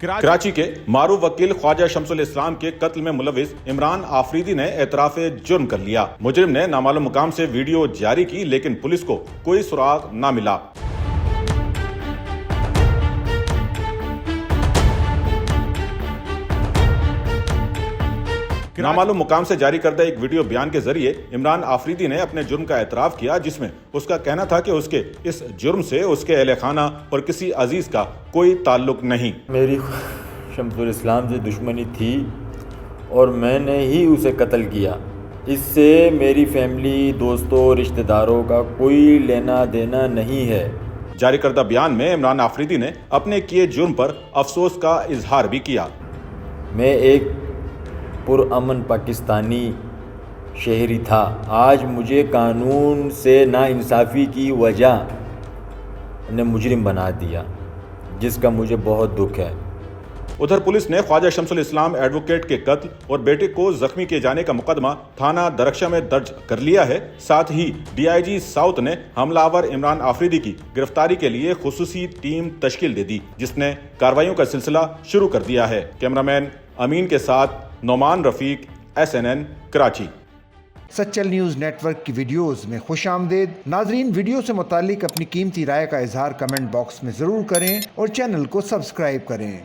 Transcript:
کراچی کے معروف وکیل خواجہ شمس الاسلام کے قتل میں ملوث عمران آفریدی نے اعتراف جرم کر لیا۔ مجرم نے نامعلوم مقام سے ویڈیو جاری کی لیکن پولیس کو کوئی سراغ نہ ملا۔ نامعلوم مقام سے جاری کردہ ایک ویڈیو بیان کے ذریعے عمران آفریدی نے اپنے جرم کا اعتراف کیا، جس میں اس کا کہنا تھا کہ اس کے اس جرم سے اس کے اہل خانہ اور کسی عزیز کا کوئی تعلق نہیں۔ میری شمس الاسلام سے دشمنی تھی اور میں نے ہی اسے قتل کیا۔ اس سے میری فیملی، دوستوں، رشتہ داروں کا کوئی لینا دینا نہیں ہے۔ جاری کردہ بیان میں عمران آفریدی نے اپنے کیے جرم پر افسوس کا اظہار بھی کیا۔ میں ایک پرامن پاکستانی شہری تھا، آج مجھے قانون سے ناانصافی کی وجہ نے مجرم بنا دیا، جس کا مجھے بہت دکھ ہے۔ ادھر پولیس نے خواجہ شمس الاسلام ایڈوکیٹ کے قتل اور بیٹے کو زخمی کیے جانے کا مقدمہ تھانہ درخشاں میں درج کر لیا ہے۔ ساتھ ہی ڈی آئی جی ساؤتھ نے حملہ آور عمران آفریدی کی گرفتاری کے لیے خصوصی ٹیم تشکیل دے دی، جس نے کارروائیوں کا سلسلہ شروع کر دیا ہے۔ کیمرامین امین کے ساتھ Nauman Rafiq, SNN Karachi. Sachal news network کی ویڈیوز میں خوش آمدید۔ ناظرین، ویڈیو سے متعلق اپنی قیمتی رائے کا اظہار کمنٹ باکس میں ضرور کریں اور چینل کو سبسکرائب کریں۔